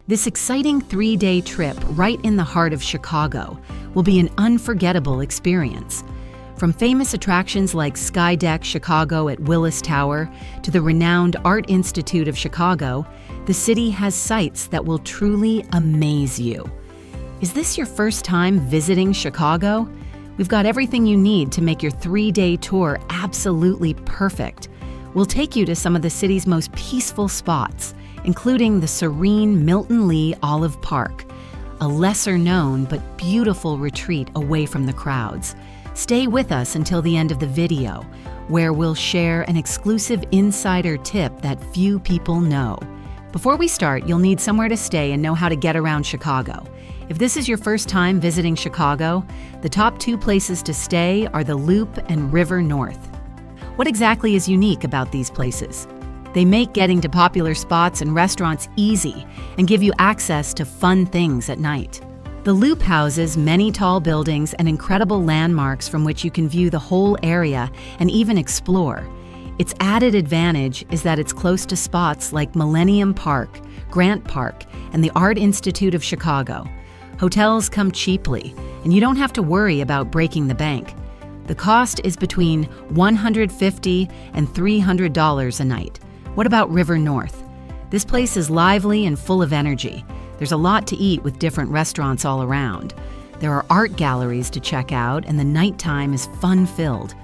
This exciting 3-day trip right in the heart of Chicago will be an unforgettable experience. From famous attractions like Skydeck Chicago at Willis Tower to the renowned Art Institute of Chicago, the city has sights that will truly amaze you. Is this your first time visiting Chicago? We've got everything you need to make your 3-day tour absolutely perfect. We'll take you to some of the city's most peaceful spots, including the serene Milton Lee Olive Park, a lesser-known but beautiful retreat away from the crowds. Stay with us until the end of the video, where we'll share an exclusive insider tip that few people know. Before we start, you'll need somewhere to stay and know how to get around Chicago. If this is your first time visiting Chicago, the top 2 places to stay are the Loop and River North. What exactly is unique about these places? They make getting to popular spots and restaurants easy and give you access to fun things at night. The Loop houses many tall buildings and incredible landmarks from which you can view the whole area and even explore. Its added advantage is that it's close to spots like Millennium Park, Grant Park, and the Art Institute of Chicago. Hotels come cheaply, and you don't have to worry about breaking the bank. The cost is between $150 and $300 a night. What about River North? This place is lively and full of energy. There's a lot to eat with different restaurants all around. There are art galleries to check out, and the nighttime is fun-filled.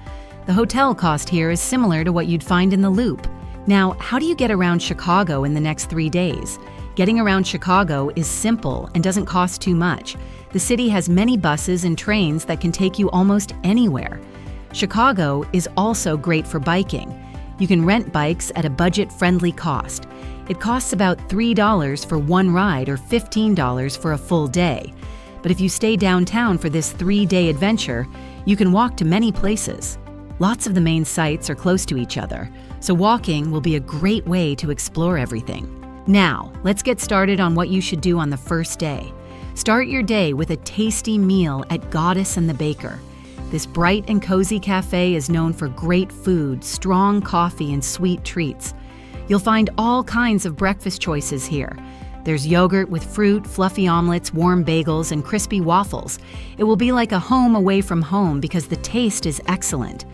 The hotel cost here is similar to what you'd find in the Loop. Now, how do you get around Chicago in the next 3 days? Getting around Chicago is simple and doesn't cost too much. The city has many buses and trains that can take you almost anywhere. Chicago is also great for biking. You can rent bikes at a budget-friendly cost. It costs about $3 for one ride or $15 for a full day. But if you stay downtown for this 3-day adventure, you can walk to many places. Lots of the main sites are close to each other, so walking will be a great way to explore everything. Now, let's get started on what you should do on the first day. Start your day with a tasty meal at Goddess and the Baker. This bright and cozy cafe is known for great food, strong coffee, and sweet treats. You'll find all kinds of breakfast choices here. There's yogurt with fruit, fluffy omelets, warm bagels, and crispy waffles. It will be like a home away from home because the taste is excellent.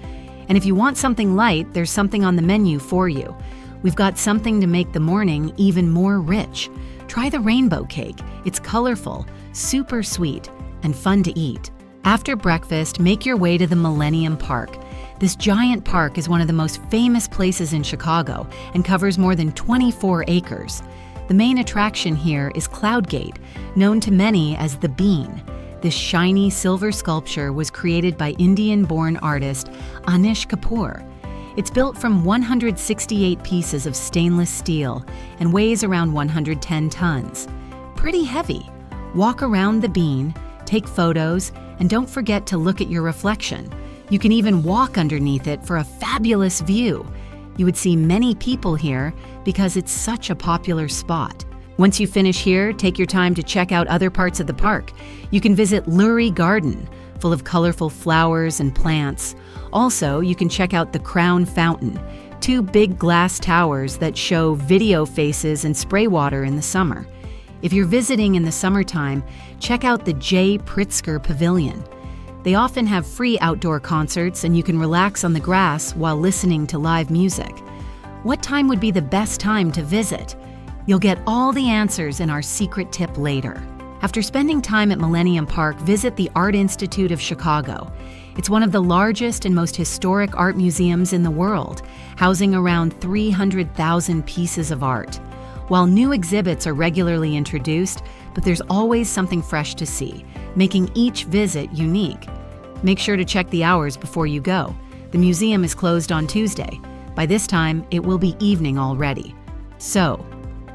And if you want something light, there's something on the menu for you. We've got something to make the morning even more rich. Try the rainbow cake. It's colorful, super sweet, and fun to eat. After breakfast, make your way to the Millennium Park. This giant park is one of the most famous places in Chicago and covers more than 24 acres. The main attraction here is Cloud Gate, known to many as the Bean. This shiny silver sculpture was created by Indian-born artist Anish Kapoor. It's built from 168 pieces of stainless steel and weighs around 110 tons. Pretty heavy. Walk around the Bean, take photos, and don't forget to look at your reflection. You can even walk underneath it for a fabulous view. You would see many people here because it's such a popular spot. Once you finish here, take your time to check out other parts of the park. You can visit Lurie Garden, full of colorful flowers and plants. Also, you can check out the Crown Fountain, 2 big glass towers that show video faces and spray water in the summer. If you're visiting in the summertime, check out the J. Pritzker Pavilion. They often have free outdoor concerts and you can relax on the grass while listening to live music. What time would be the best time to visit? You'll get all the answers in our secret tip later. After spending time at Millennium Park, visit the Art Institute of Chicago. It's one of the largest and most historic art museums in the world, housing around 300,000 pieces of art. While new exhibits are regularly introduced, but there's always something fresh to see, making each visit unique. Make sure to check the hours before you go. The museum is closed on Tuesday. By this time, it will be evening already. So,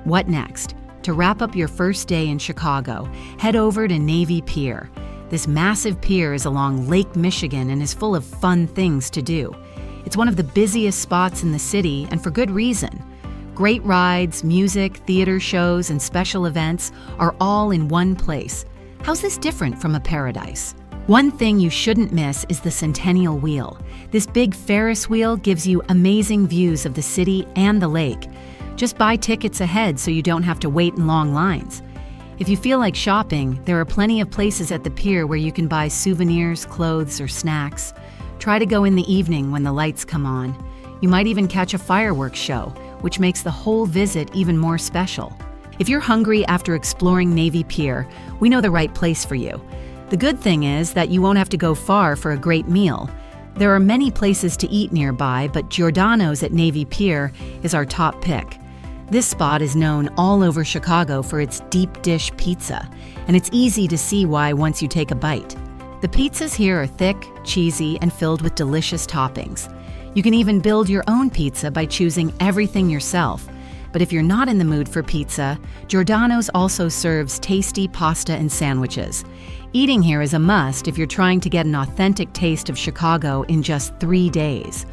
what next? To wrap up your first day in Chicago, head over to Navy Pier. This massive pier is along Lake Michigan and is full of fun things to do. It's one of the busiest spots in the city, and for good reason. Great rides, music, theater shows, and special events are all in one place. How's this different from a paradise? One thing you shouldn't miss is the Centennial Wheel. This big Ferris wheel gives you amazing views of the city and the lake. Just buy tickets ahead so you don't have to wait in long lines. If you feel like shopping, there are plenty of places at the pier where you can buy souvenirs, clothes, or snacks. Try to go in the evening when the lights come on. You might even catch a fireworks show, which makes the whole visit even more special. If you're hungry after exploring Navy Pier, we know the right place for you. The good thing is that you won't have to go far for a great meal. There are many places to eat nearby, but Giordano's at Navy Pier is our top pick. This spot is known all over Chicago for its deep dish pizza, and it's easy to see why once you take a bite. The pizzas here are thick, cheesy, and filled with delicious toppings. You can even build your own pizza by choosing everything yourself. But if you're not in the mood for pizza, Giordano's also serves tasty pasta and sandwiches. Eating here is a must if you're trying to get an authentic taste of Chicago in just 3 days.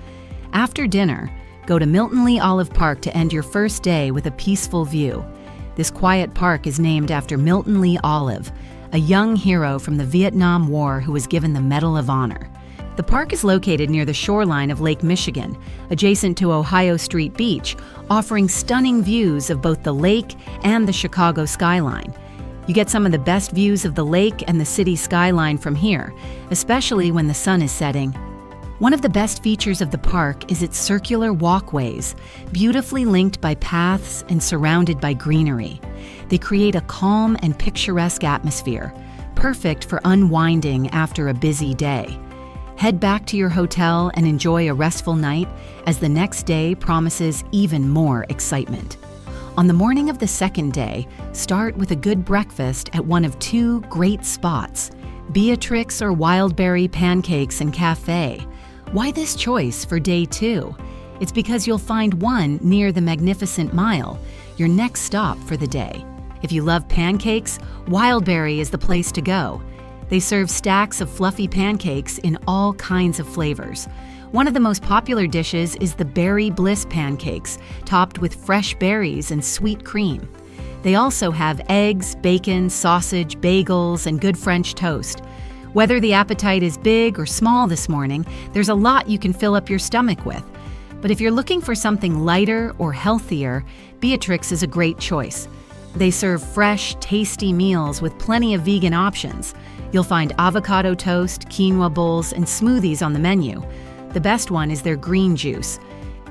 After dinner, go to Milton Lee Olive Park to end your first day with a peaceful view. This quiet park is named after Milton Lee Olive, a young hero from the Vietnam War who was given the Medal of Honor. The park is located near the shoreline of Lake Michigan, adjacent to Ohio Street Beach, offering stunning views of both the lake and the Chicago skyline. You get some of the best views of the lake and the city skyline from here, especially when the sun is setting. One of the best features of the park is its circular walkways, beautifully linked by paths and surrounded by greenery. They create a calm and picturesque atmosphere, perfect for unwinding after a busy day. Head back to your hotel and enjoy a restful night, as the next day promises even more excitement. On the morning of the second day, start with a good breakfast at one of 2 great spots, Beatrix or Wildberry Pancakes and Cafe. Why this choice for day 2? It's because you'll find one near the Magnificent Mile, your next stop for the day. If you love pancakes, Wildberry is the place to go. They serve stacks of fluffy pancakes in all kinds of flavors. One of the most popular dishes is the Berry Bliss pancakes, topped with fresh berries and sweet cream. They also have eggs, bacon, sausage, bagels, and good French toast. Whether the appetite is big or small this morning, there's a lot you can fill up your stomach with. But if you're looking for something lighter or healthier, Beatrix is a great choice. They serve fresh, tasty meals with plenty of vegan options. You'll find avocado toast, quinoa bowls, and smoothies on the menu. The best one is their green juice.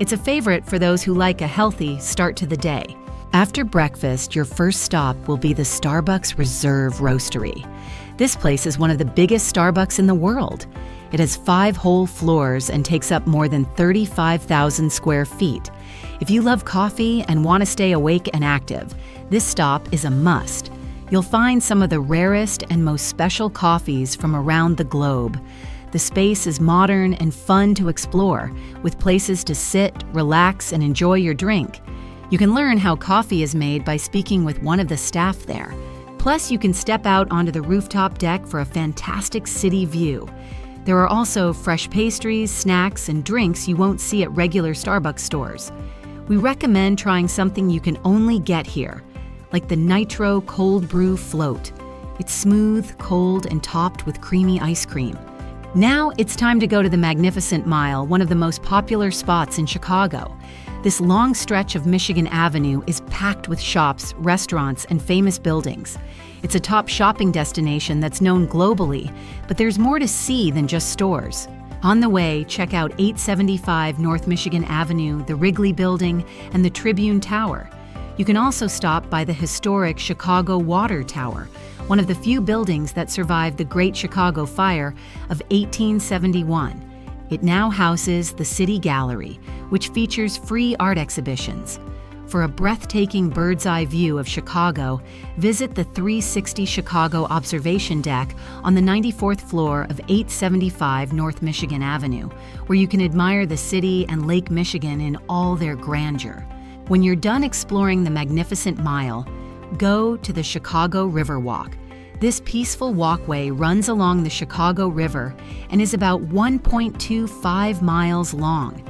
It's a favorite for those who like a healthy start to the day. After breakfast, your first stop will be the Starbucks Reserve Roastery. This place is one of the biggest Starbucks in the world. It has 5 whole floors and takes up more than 35,000 square feet. If you love coffee and want to stay awake and active, this stop is a must. You'll find some of the rarest and most special coffees from around the globe. The space is modern and fun to explore, with places to sit, relax, and enjoy your drink. You can learn how coffee is made by speaking with one of the staff there. Plus, you can step out onto the rooftop deck for a fantastic city view. There are also fresh pastries, snacks, and drinks you won't see at regular Starbucks stores. We recommend trying something you can only get here, like the Nitro Cold Brew Float. It's smooth, cold, and topped with creamy ice cream. Now it's time to go to the Magnificent Mile, one of the most popular spots in Chicago. This long stretch of Michigan Avenue is packed with shops, restaurants, and famous buildings. It's a top shopping destination that's known globally, but there's more to see than just stores. On the way, check out 875 North Michigan Avenue, the Wrigley Building, and the Tribune Tower. You can also stop by the historic Chicago Water Tower, one of the few buildings that survived the Great Chicago Fire of 1871. It now houses the City Gallery, which features free art exhibitions. For a breathtaking bird's-eye view of Chicago, visit the 360 Chicago Observation Deck on the 94th floor of 875 North Michigan Avenue, where you can admire the city and Lake Michigan in all their grandeur. When you're done exploring the Magnificent Mile, go to the Chicago Riverwalk. This peaceful walkway runs along the Chicago River and is about 1.25 miles long.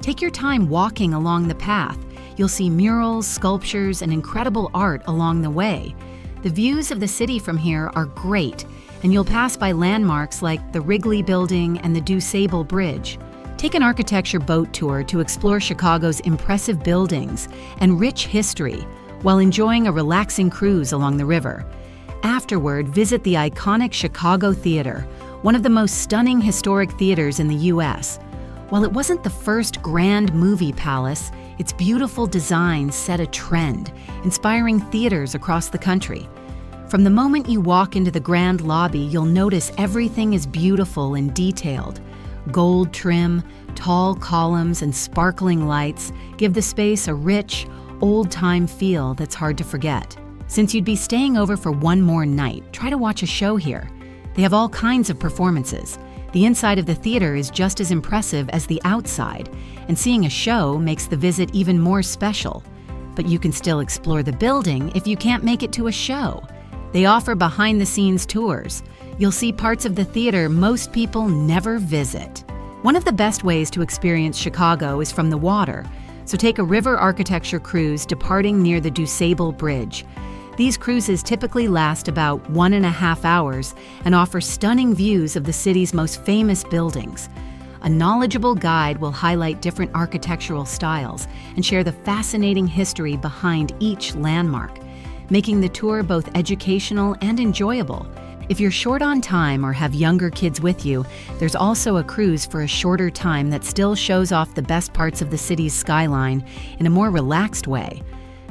Take your time walking along the path. You'll see murals, sculptures, and incredible art along the way. The views of the city from here are great, and you'll pass by landmarks like the Wrigley Building and the DuSable Bridge. Take an architecture boat tour to explore Chicago's impressive buildings and rich history while enjoying a relaxing cruise along the river. Afterward, visit the iconic Chicago Theater, one of the most stunning historic theaters in the U.S. While it wasn't the first grand movie palace, its beautiful design set a trend, inspiring theaters across the country. From the moment you walk into the grand lobby, you'll notice everything is beautiful and detailed. Gold trim, tall columns, and sparkling lights give the space a rich, old-time feel that's hard to forget. Since you'd be staying over for one more night, try to watch a show here. They have all kinds of performances. The inside of the theater is just as impressive as the outside, and seeing a show makes the visit even more special. But you can still explore the building if you can't make it to a show. They offer behind-the-scenes tours. You'll see parts of the theater most people never visit. One of the best ways to experience Chicago is from the water, so take a river architecture cruise departing near the DuSable Bridge. These cruises typically last about 1.5 hours and offer stunning views of the city's most famous buildings. A knowledgeable guide will highlight different architectural styles and share the fascinating history behind each landmark, making the tour both educational and enjoyable. If you're short on time or have younger kids with you, there's also a cruise for a shorter time that still shows off the best parts of the city's skyline in a more relaxed way.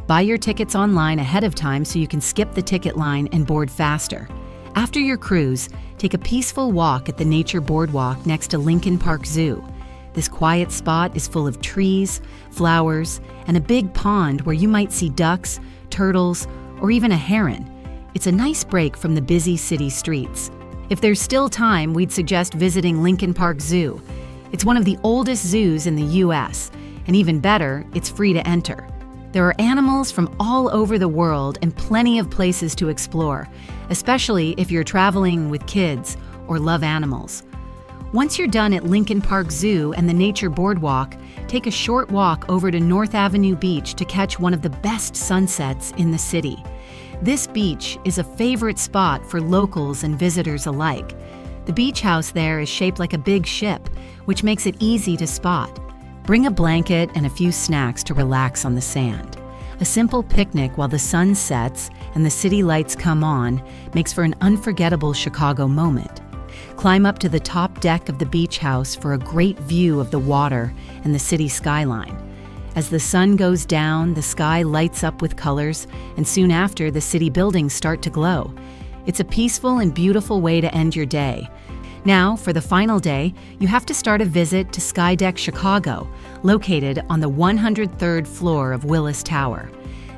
Buy your tickets online ahead of time so you can skip the ticket line and board faster. After your cruise, take a peaceful walk at the Nature Boardwalk next to Lincoln Park Zoo. This quiet spot is full of trees, flowers, and a big pond where you might see ducks, turtles, or even a heron. It's a nice break from the busy city streets. If there's still time, we'd suggest visiting Lincoln Park Zoo. It's one of the oldest zoos in the U.S., and even better, it's free to enter. There are animals from all over the world and plenty of places to explore, especially if you're traveling with kids or love animals. Once you're done at Lincoln Park Zoo and the Nature Boardwalk, take a short walk over to North Avenue Beach to catch one of the best sunsets in the city. This beach is a favorite spot for locals and visitors alike. The beach house there is shaped like a big ship, which makes it easy to spot. Bring a blanket and a few snacks to relax on the sand. A simple picnic while the sun sets and the city lights come on makes for an unforgettable Chicago moment. Climb up to the top deck of the beach house for a great view of the water and the city skyline. As the sun goes down, the sky lights up with colors, and soon after, the city buildings start to glow. It's a peaceful and beautiful way to end your day. Now, for the final day, you have to start a visit to Skydeck Chicago, located on the 103rd floor of Willis Tower.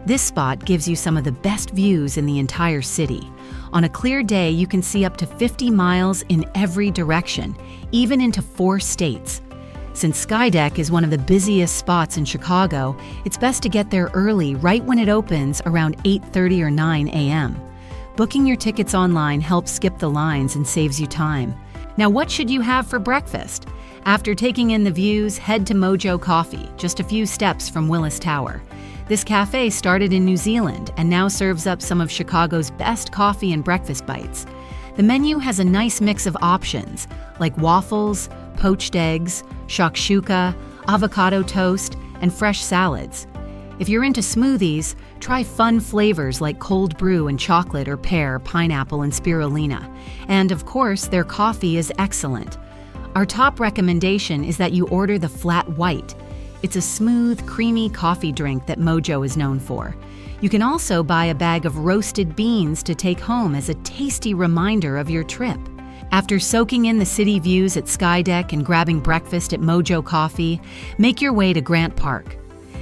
This spot gives you some of the best views in the entire city. On a clear day, you can see up to 50 miles in every direction, even into 4 states. Since Skydeck is one of the busiest spots in Chicago, it's best to get there early, right when it opens around 8:30 or 9 a.m. Booking your tickets online helps skip the lines and saves you time. Now, what should you have for breakfast? After taking in the views, head to Mojo Coffee, just a few steps from Willis Tower. This cafe started in New Zealand and now serves up some of Chicago's best coffee and breakfast bites. The menu has a nice mix of options, like waffles, poached eggs, shakshuka, avocado toast, and fresh salads. If you're into smoothies, try fun flavors like cold brew and chocolate or pear, pineapple, and spirulina. And of course, their coffee is excellent. Our top recommendation is that you order the flat white. It's a smooth, creamy coffee drink that Mojo is known for. You can also buy a bag of roasted beans to take home as a tasty reminder of your trip. After soaking in the city views at Skydeck and grabbing breakfast at Mojo Coffee, make your way to Grant Park.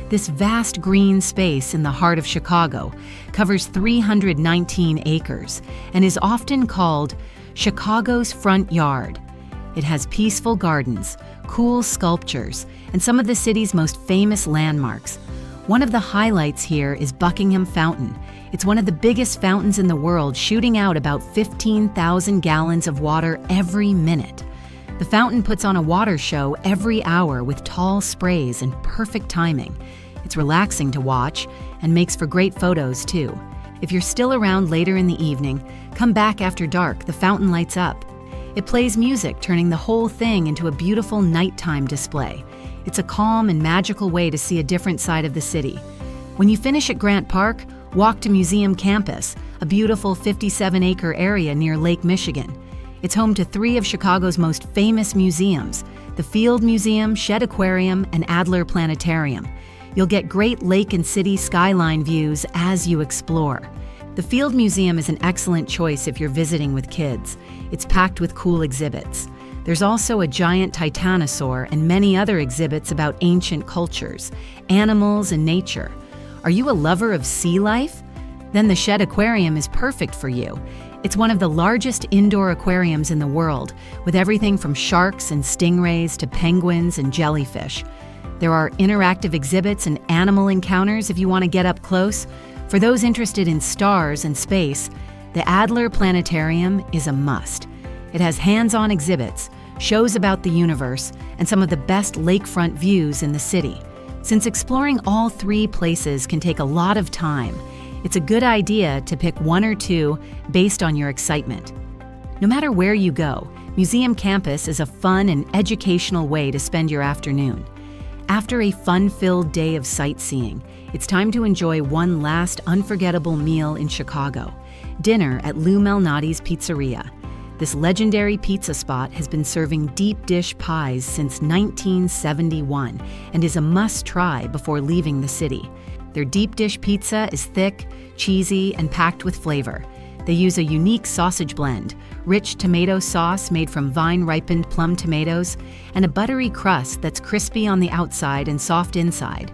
This vast green space in the heart of Chicago covers 319 acres and is often called Chicago's front yard. It has peaceful gardens, cool sculptures, and some of the city's most famous landmarks. One of the highlights here is Buckingham Fountain. It's one of the biggest fountains in the world, shooting out about 15,000 gallons of water every minute. The fountain puts on a water show every hour with tall sprays and perfect timing. It's relaxing to watch and makes for great photos too. If you're still around later in the evening, come back after dark. The fountain lights up. It plays music, turning the whole thing into a beautiful nighttime display. It's a calm and magical way to see a different side of the city. When you finish at Grant Park, walk to Museum Campus, a beautiful 57-acre area near Lake Michigan. It's home to 3 of Chicago's most famous museums, the Field Museum, Shedd Aquarium, and Adler Planetarium. You'll get great lake and city skyline views as you explore. The Field Museum is an excellent choice if you're visiting with kids. It's packed with cool exhibits. There's also a giant titanosaur and many other exhibits about ancient cultures, animals, and nature. Are you a lover of sea life? Then the Shedd Aquarium is perfect for you. It's one of the largest indoor aquariums in the world, with everything from sharks and stingrays to penguins and jellyfish. There are interactive exhibits and animal encounters if you want to get up close. For those interested in stars and space, the Adler Planetarium is a must. It has hands-on exhibits, shows about the universe, and some of the best lakefront views in the city. Since exploring all 3 places can take a lot of time, it's a good idea to pick 1 or 2 based on your excitement. No matter where you go, Museum Campus is a fun and educational way to spend your afternoon. After a fun-filled day of sightseeing, it's time to enjoy one last unforgettable meal in Chicago: dinner at Lou Malnati's Pizzeria. This legendary pizza spot has been serving deep dish pies since 1971 and is a must-try before leaving the city. Their deep dish pizza is thick, cheesy, and packed with flavor. They use a unique sausage blend, rich tomato sauce made from vine-ripened plum tomatoes, and a buttery crust that's crispy on the outside and soft inside.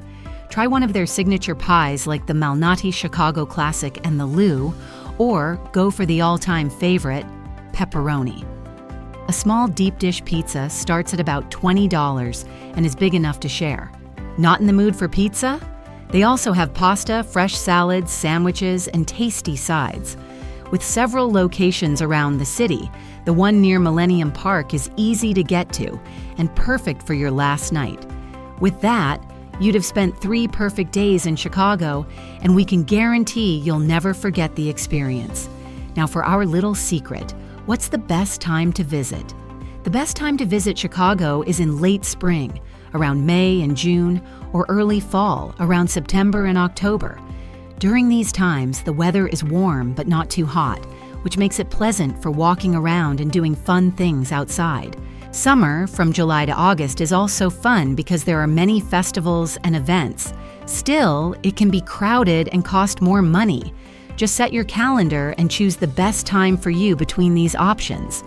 Try one of their signature pies like the Malnati Chicago Classic and the Lou, or go for the all-time favorite, pepperoni. A small deep dish pizza starts at about $20 and is big enough to share. Not in the mood for pizza? They also have pasta, fresh salads, sandwiches, and tasty sides. With several locations around the city, the one near Millennium Park is easy to get to and perfect for your last night. With that, you'd have spent 3 perfect days in Chicago, and we can guarantee you'll never forget the experience. Now for our little secret, what's the best time to visit? The best time to visit Chicago is in late spring, around May and June, or early fall, around September and October. During these times, the weather is warm but not too hot, which makes it pleasant for walking around and doing fun things outside. Summer, from July to August, is also fun because there are many festivals and events. Still, it can be crowded and cost more money. Just set your calendar and choose the best time for you between these options.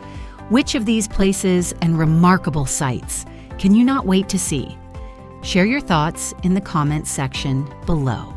Which of these places and remarkable sights can you not wait to see? Share your thoughts in the comments section below.